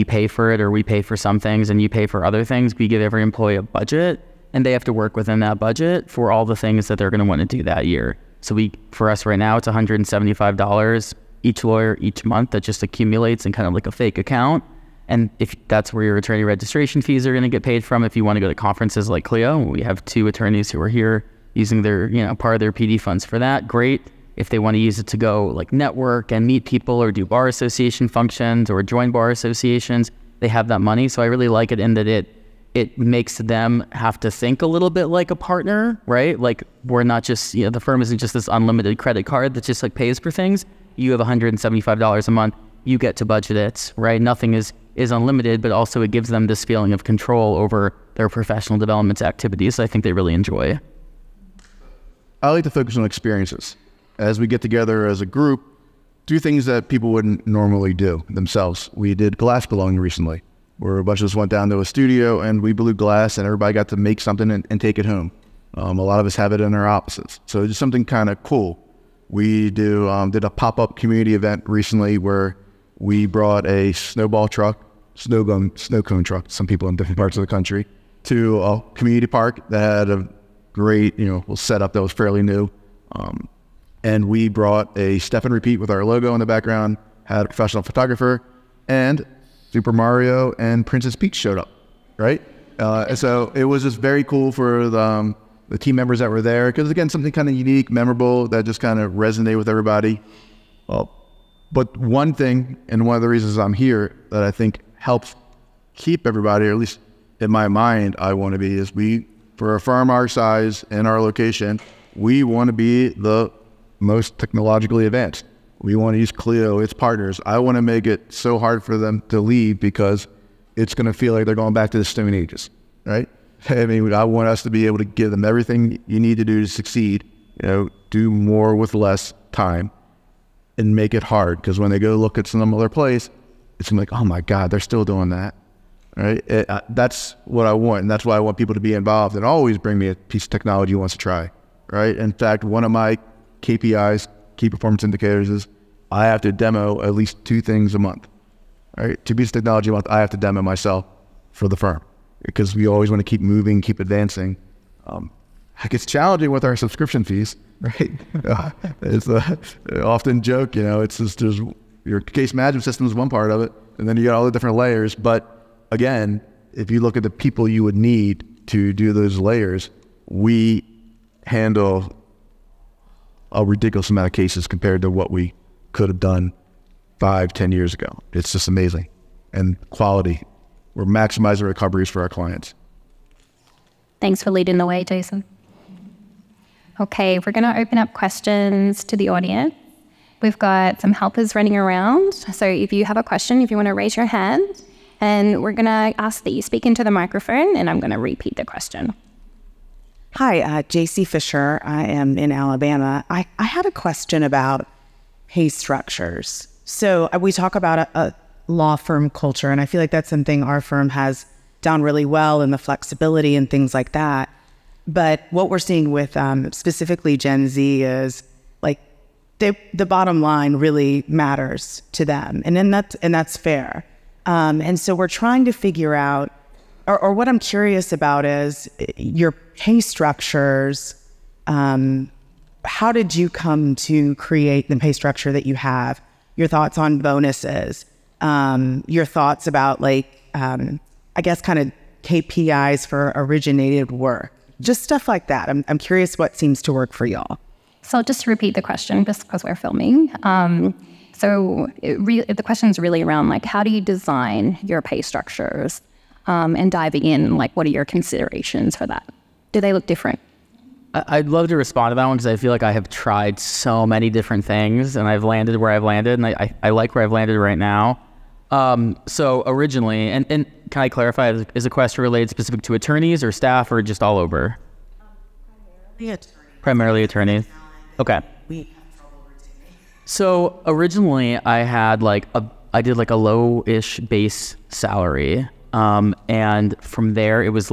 pay for it, or we pay for some things and you pay for other things, we give every employee a budget, and they have to work within that budget for all the things that they're going to want to do that year. So for us right now, it's $175 each lawyer each month that just accumulates in kind of like a fake account. And if that's where your attorney registration fees are going to get paid from, if you want to go to conferences like Clio, we have 2 attorneys who are here using their, part of their PD funds for that. Great. If they want to use it to go network and meet people or do bar association functions or join bar associations, they have that money. So I really like it in that it makes them have to think a little bit like a partner, right? We're not just, the firm isn't just this unlimited credit card that just pays for things. You have $175 a month, you get to budget it, right? Nothing is unlimited, but also it gives them this feeling of control over their professional development activities. I think they really enjoy. I like to focus on experiences. As we get together as a group, do things that people wouldn't normally do themselves. We did glass blowing recently, where a bunch of us went down to a studio and we blew glass and everybody got to make something and take it home. A lot of us have it in our offices. So just something kind of cool. We did a pop-up community event recently where we brought a snowball truck, snow cone truck, some people in different parts of the country, to a community park that had a great, setup that was fairly new. And we brought a step and repeat with our logo in the background, had a professional photographer, and Super Mario and Princess Peach showed up, right? So it was just very cool for the team members that were there, because again, something kind of unique, memorable, that just kind of resonated with everybody. But one thing, and one of the reasons I'm here, that I think helps keep everybody, or at least in my mind, I want to be, is for a firm our size and our location, we want to be the most technologically advanced. We want to use Clio, its partners. I want to make it so hard for them to leave because it's going to feel like they're going back to the Stone Ages, right? I mean, I want us to be able to give them everything you need to do to succeed, do more with less time and make it hard. Because when they go look at some other place, it's going to be like, oh my God, they're still doing that, right? That's what I want. And that's why I want people to be involved and always bring me a piece of technology he wants to try, right? In fact, one of my KPIs, key performance indicators, is I have to demo at least 2 things a month, right? 2 pieces of technology a month, I have to demo myself for the firm because we always want to keep moving, keep advancing. It gets challenging with our subscription fees, right? It's often joke, it's just your case management system is one part of it, and then you got all the different layers. But again, if you look at the people you would need to do those layers, we handle a ridiculous amount of cases compared to what we could have done 5-10 years ago. It's just amazing. And quality. We're maximizing recoveries for our clients. Thanks for leading the way, Jason. Okay, we're going to open up questions to the audience. We've got some helpers running around. So if you have a question, if you want to raise your hand, and we're going to ask that you speak into the microphone, and I'm going to repeat the question. Hi, JC Fisher. I am in Alabama. I had a question about pay structures. So we talk about a law firm culture, and I feel like that's something our firm has done really well, and the flexibility and things like that. But what we're seeing with specifically Gen Z is like the bottom line really matters to them, and that's fair. And so we're trying to figure out, or what I'm curious about is your pay structures. How did you come to create the pay structure that you have? Your thoughts on bonuses, your thoughts about I guess kind of KPIs for originated work, just stuff like that. I'm curious what seems to work for y'all. So I'll just repeat the question just because we're filming. The question is really around how do you design your pay structures, and diving in, what are your considerations for that? Do they look different? I'd love to respond to that one because I feel like I have tried so many different things and I've landed where I've landed, and I like where I've landed right now. So originally, and can I clarify, is the question related specific to attorneys or staff or just all over? Primarily attorneys. Okay. So originally I did a low-ish base salary. And from there it was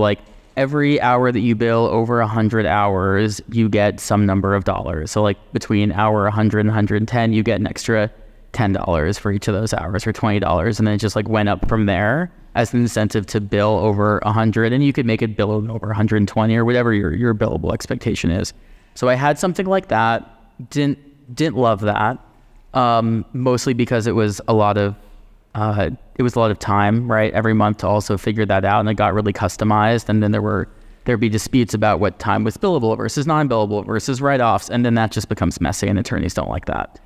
every hour that you bill over 100 hours, you get some number of dollars. So between hour 100 and 110, you get an extra $10 for each of those hours, or $20. And then it just went up from there as an incentive to bill over 100. And you could make it bill over 120 or whatever your billable expectation is. So I had something like that. Didn't love that. Mostly because it was a lot of time, right, every month to also figure that out, and it got really customized, and then there'd be disputes about what time was billable versus non-billable versus write-offs, and then that just becomes messy, and attorneys don't like that.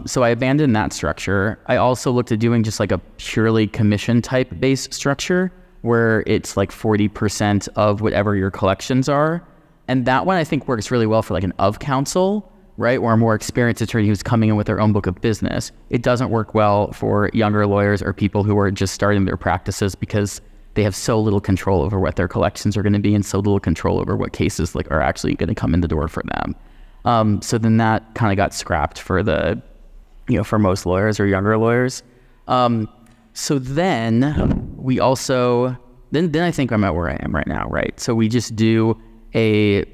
So I abandoned that structure. I also looked at doing just a purely commission type base structure where it's 40% of whatever your collections are, and that one I think works really well for an of counsel, right, or a more experienced attorney who's coming in with their own book of business. It doesn't work well for younger lawyers or people who are just starting their practices because they have so little control over what their collections are going to be and so little control over what cases are actually going to come in the door for them. So then that kind of got scrapped for for most lawyers or younger lawyers. So then we also, then I think I'm at where I am right now, right? So we just do a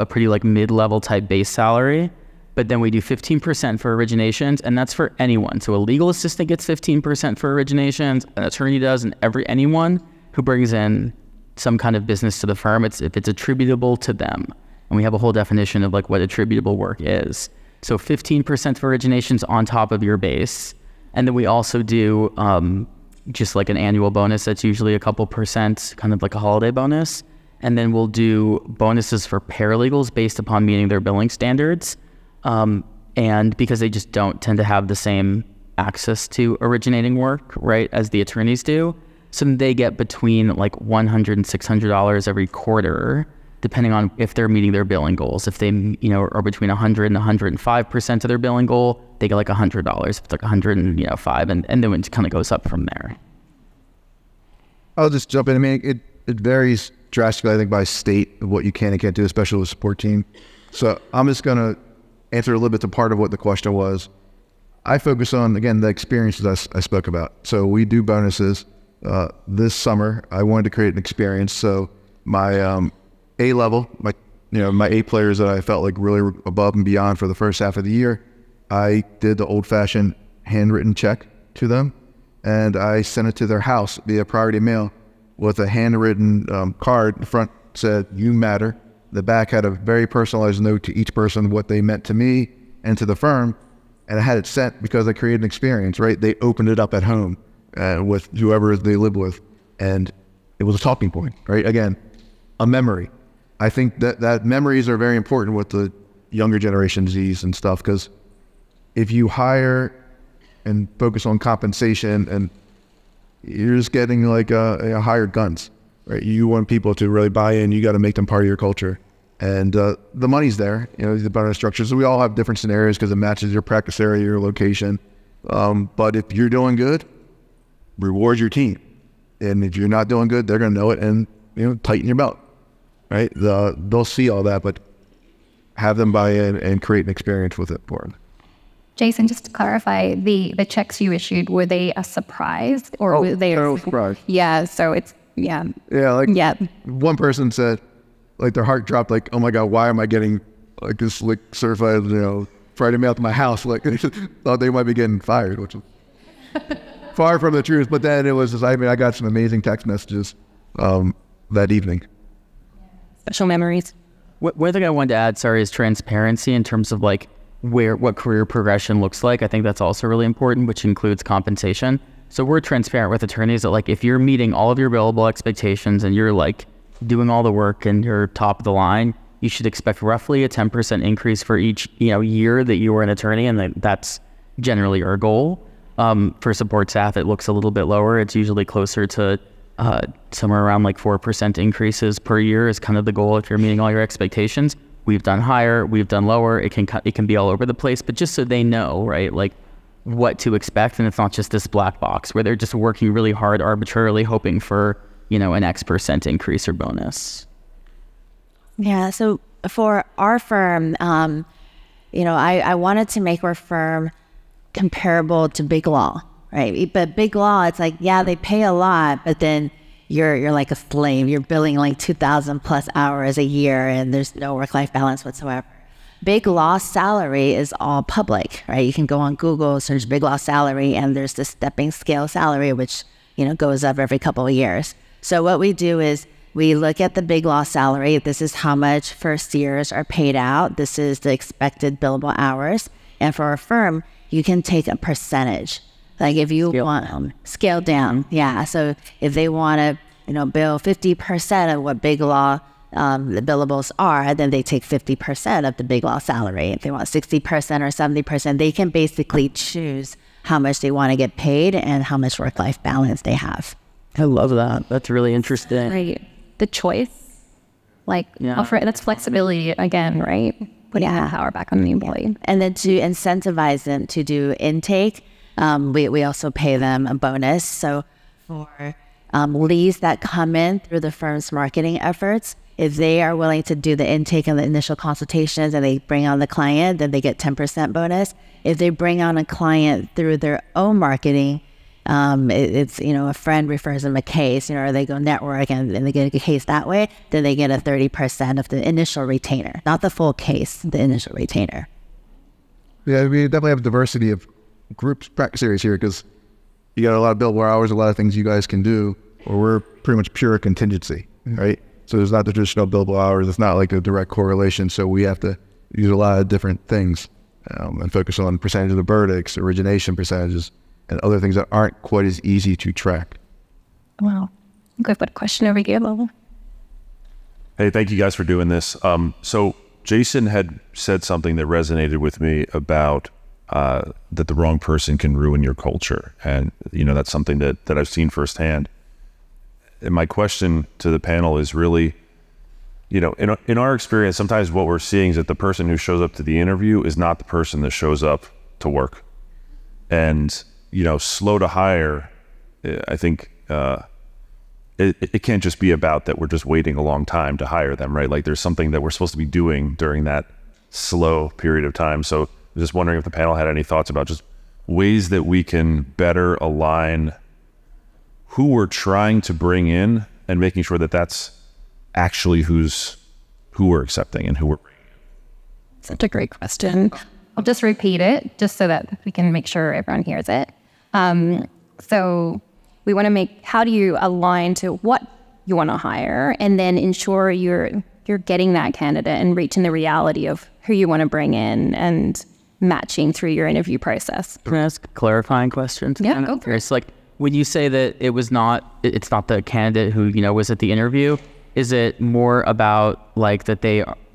pretty mid-level type base salary. But then we do 15% for originations, and that's for anyone. So a legal assistant gets 15% for originations, an attorney does, and anyone who brings in some kind of business to the firm, if it's attributable to them. And we have a whole definition of what attributable work is. So 15% for originations on top of your base. And then we also do just an annual bonus that's usually a couple percent, kind of a holiday bonus. And then we'll do bonuses for paralegals based upon meeting their billing standards. And because they just don't tend to have the same access to originating work, right, as the attorneys do. So they get between like $100 and $600 every quarter, depending on if they're meeting their billing goals. If they, are between 100 and 105% of their billing goal, they get like $100. If it's like 105, and then it kind of goes up from there. I'll just jump in. I mean, it varies drastically, I think, by state of what you can and can't do, especially with a support team. So I'm just going to answer a little bit to part of what the question was. I focus on, again, the experiences I spoke about. So we do bonuses. This summer, I wanted to create an experience. So my A level, my A players that I felt like really above and beyond for the first half of the year, I did the old-fashioned handwritten check to them, and I sent it to their house via priority mail with a handwritten card. The front said, "You matter." The back had a very personalized note to each person, what they meant to me and to the firm, and I had it sent because I created an experience, right? They opened it up at home with whoever they live with, and it was a talking point, right? Again, a memory. I think that memories are very important with the younger generation Zs and stuff, because if you hire and focus on compensation, and you're just getting like a hired guns, right? You want people to really buy in. You got to make them part of your culture, and the money's there. The bonus structures. So we all have different scenarios because it matches your practice area, your location. But if you're doing good, reward your team, and if you're not doing good, they're going to know it and tighten your belt, right? They'll see all that, but have them buy in and create an experience with it for them. Jason, just to clarify, the checks you issued, were they a surprise or were they a surprise? Yeah, so it's one person said, like, their heart dropped, like, "Oh my God, why am I getting like this like certified Friday mail to my house?" Like, they thought they might be getting fired, which was far from the truth. But then it was just, I got some amazing text messages that evening. Special memories. One thing I wanted to add, is transparency in terms of like what career progression looks like. I think that's also really important, which includes compensation. So we're transparent with attorneys that, like, if you're meeting all of your billable expectations and you're like doing all the work and you're top of the line, you should expect roughly a 10% increase for each year that you were an attorney, and that's generally our goal. For support staff, it looks a little bit lower. It's usually closer to somewhere around like 4% increases per year is kind of the goal if you're meeting all your expectations. We've done higher, we've done lower. It can be all over the place, but just so they know, right, like what to expect, and it's not just this black box where they're just working really hard arbitrarily hoping for an X% increase or bonus. Yeah, so for our firm, I wanted to make our firm comparable to big law, right? But big law, it's like, yeah, they pay a lot, but then you're like a slave. You're billing like 2,000 plus hours a year, and there's no work-life balance whatsoever. Big law salary is all public, right? You can go on Google, search big law salary, and there's this stepping scale salary, which goes up every couple of years. So what we do is we look at the big law salary. This is how much first years are paid out. This is the expected billable hours. And for our firm, you can take a percentage. Like if you want scale down, yeah. So if they want to, bill 50% of what big law the billables are, then they take 50% of the big law salary. If they want 60% or 70%, they can basically choose how much they want to get paid and how much work-life balance they have. I love that. That's really interesting. Right. The choice, offer, that's flexibility again, right? Putting that power back on the employee. And then to incentivize them to do intake, we also pay them a bonus. So for leads that come in through the firm's marketing efforts, if they are willing to do the intake and the initial consultations and they bring on the client, then they get 10% bonus. If they bring on a client through their own marketing, it's, a friend refers them a case, or they go network and they get a case that way, then they get a 30% of the initial retainer, not the full case, the initial retainer. Yeah, we definitely have a diversity of groups, practice areas here, because you got a lot of billable hours, a lot of things you guys can do, or we're pretty much pure contingency, right? So there's not the traditional billable hours. It's not like a direct correlation. So we have to use a lot of different things and focus on percentage of the verdicts, origination percentages, and other things that aren't quite as easy to track. Wow. Good question over here, Lola. Hey, thank you guys for doing this. So Jason had said something that resonated with me about that the wrong person can ruin your culture. And, that's something that I've seen firsthand. And my question to the panel is really, in our experience, sometimes what we're seeing is that the person who shows up to the interview is not the person that shows up to work. And, slow to hire, I think, it can't just be about that we're just waiting a long time to hire them, right? Like there's something that we're supposed to be doing during that slow period of time. So I'm just wondering if the panel had any thoughts about just ways that we can better align who we're trying to bring in and making sure that that's actually who we're accepting and who we're bringing in. Such a great question. I'll just repeat it just so that we can make sure everyone hears it. So we want to how do you align to what you want to hire and then ensure you're getting that candidate and reaching the reality of who you want to bring in and matching through your interview process. Can I ask a clarifying question? Yeah, go for it. It's like, when you say that it's not the candidate who, was at the interview, is it more about like that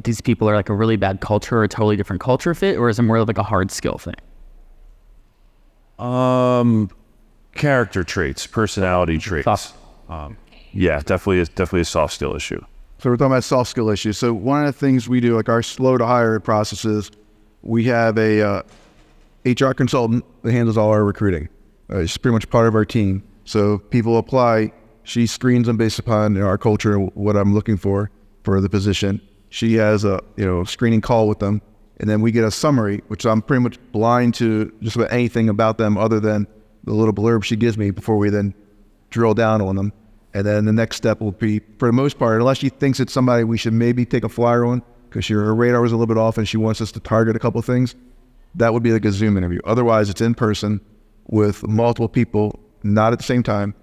these people are like a really bad culture or a totally different culture fit, or is it more like a hard skill thing? Character traits, personality traits. Yeah, definitely a soft skill issue. So we're talking about soft skill issues. So one of the things we do, like our slow to hire processes, we have a HR consultant that handles all our recruiting. It's pretty much part of our team. So people apply, she screens them based upon our culture and what I'm looking for the position. She has a screening call with them, and then we get a summary, which I'm pretty much blind to just about anything about them other than the little blurb she gives me before we then drill down on them. And then the next step will be, for the most part, unless she thinks it's somebody we should maybe take a flyer on because her radar was a little bit off and she wants us to target a couple of things, that would be like a Zoom interview. Otherwise, it's in person with multiple people, not at the same time.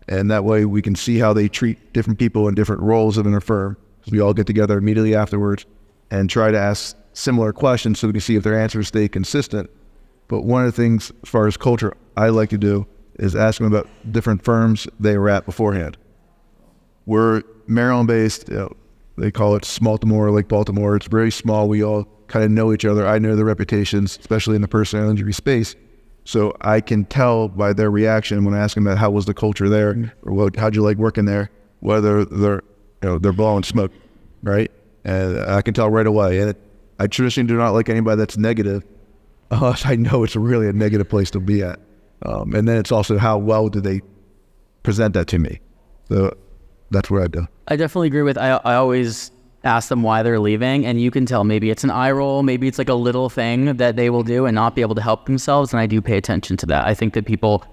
And that way we can see how they treat different people in different roles within a firm. So we all get together immediately afterwards and try to ask similar questions so we can see if their answers stay consistent. But one of the things as far as culture I like to do is ask them about different firms they were at beforehand. We're Maryland-based, they call it Smaltimore, Lake Baltimore. It's very small. We all kind of know each other. I know their reputations, especially in the personal injury space. So I can tell by their reaction when I ask them about how was the culture there, or how'd you like working there, whether they're blowing smoke, right? And I can tell right away. And I traditionally do not like anybody that's negative, unless I know it's really a negative place to be at. And then it's also how well do they present that to me. So that's what I do. I definitely agree with, I always ask them why they're leaving, and you can tell maybe it's an eye roll, maybe it's like a little thing that they will do and not be able to help themselves, and I do pay attention to that. I think that people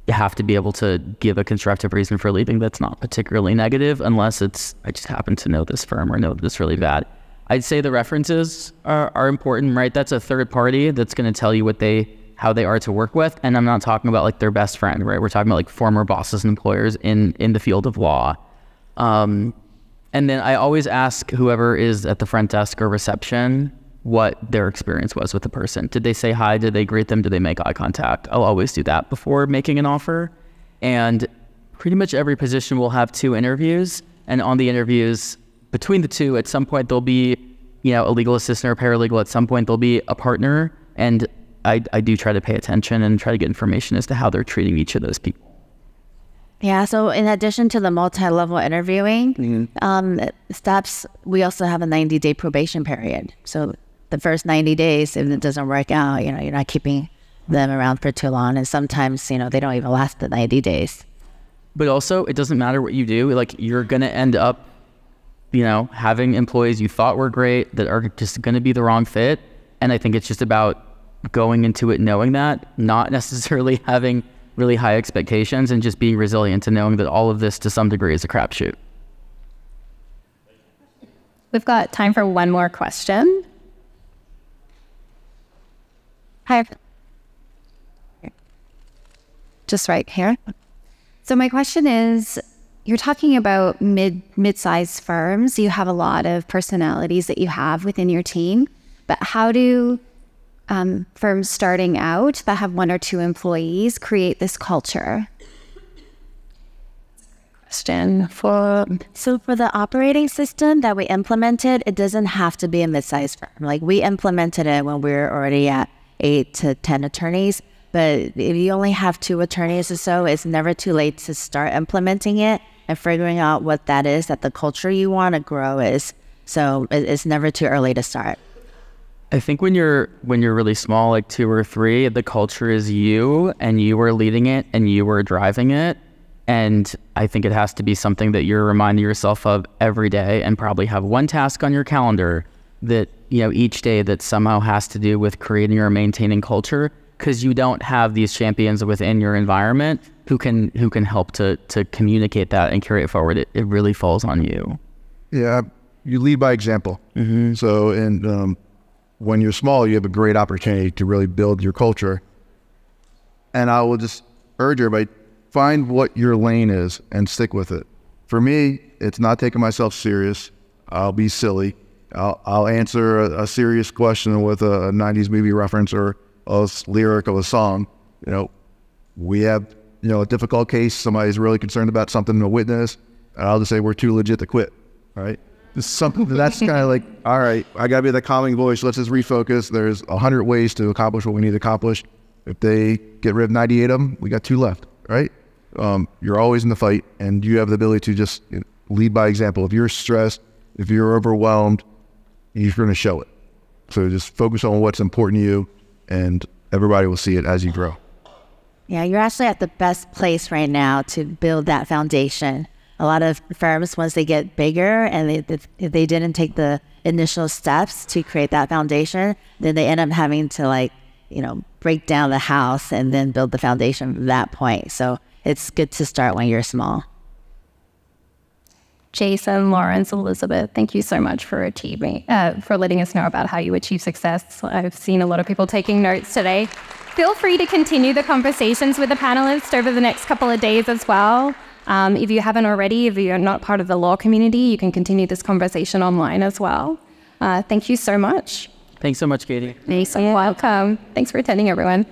have to be able to give a constructive reason for leaving that's not particularly negative, unless it's, I just happen to know this firm or know this really bad. I'd say the references are important, right? That's a third party that's going to tell you how they are to work with, and I'm not talking about like their best friend, right? We're talking about like former bosses and employers in the field of law. And then I always ask whoever is at the front desk or reception what their experience was with the person. Did they say hi? Did they greet them? Did they make eye contact? I'll always do that before making an offer. And pretty much every position will have 2 interviews. And on the interviews, between the 2, at some point there'll be, a legal assistant or paralegal. At some point there'll be a partner. And I do try to pay attention and try to get information as to how they're treating each of those people. Yeah, so in addition to the multi-level interviewing steps, we also have a 90-day probation period. So the first 90 days, if it doesn't work out, you're not keeping them around for too long. And sometimes, they don't even last the 90 days. But also, it doesn't matter what you do. Like, you're going to end up, having employees you thought were great that are just going to be the wrong fit. And I think it's just about going into it knowing that, not necessarily having really high expectations, and just being resilient and knowing that all of this to some degree is a crapshoot. We've got time for one more question. Hi. Just right here. So my question is, you're talking about mid-sized firms. You have a lot of personalities that you have within your team, but how do firms starting out that have 1 or 2 employees create this culture? Question So for the operating system that we implemented, it doesn't have to be a mid-sized firm. Like, we implemented it when we were already at 8 to 10 attorneys. But if you only have 2 attorneys or so, it's never too late to start implementing it and figuring out what that is, that the culture you want to grow is. So it's never too early to start. I think when you're really small, like 2 or 3, the culture is you, and you are leading it, and you are driving it. And I think it has to be something that you're reminding yourself of every day, and probably have one task on your calendar that, each day that somehow has to do with creating or maintaining culture, because you don't have these champions within your environment who can help to communicate that and carry it forward. It really falls on you. Yeah, you lead by example. So when you're small, you have a great opportunity to really build your culture. And I will just urge everybody, find what your lane is and stick with it. For me, it's not taking myself serious. I'll be silly. I'll answer a serious question with a 90s movie reference or a lyric of a song. We have, a difficult case. Somebody's really concerned about something to witness. And I'll just say, we're too legit to quit, right? Something that's kind of like, all right, I got to be the calming voice. Let's just refocus. There's 100 ways to accomplish what we need to accomplish. If they get rid of 98 of them, we got 2 left, right? You're always in the fight, and you have the ability to just lead by example. If you're stressed, if you're overwhelmed, you're going to show it. So just focus on what's important to you, and everybody will see it as you grow. Yeah, you're actually at the best place right now to build that foundation. A lot of firms, once they get bigger and they didn't take the initial steps to create that foundation, then they end up having to break down the house and then build the foundation from that point. So it's good to start when you're small. Jason, Lawrence, Elizabeth, thank you so much for letting us know about how you achieve success. I've seen a lot of people taking notes today. Feel free to continue the conversations with the panelists over the next couple of days as well. If you haven't already, if you're not part of the law community, you can continue this conversation online as well. Thank you so much. Thanks so much, Katie. You're welcome. Thanks for attending, everyone.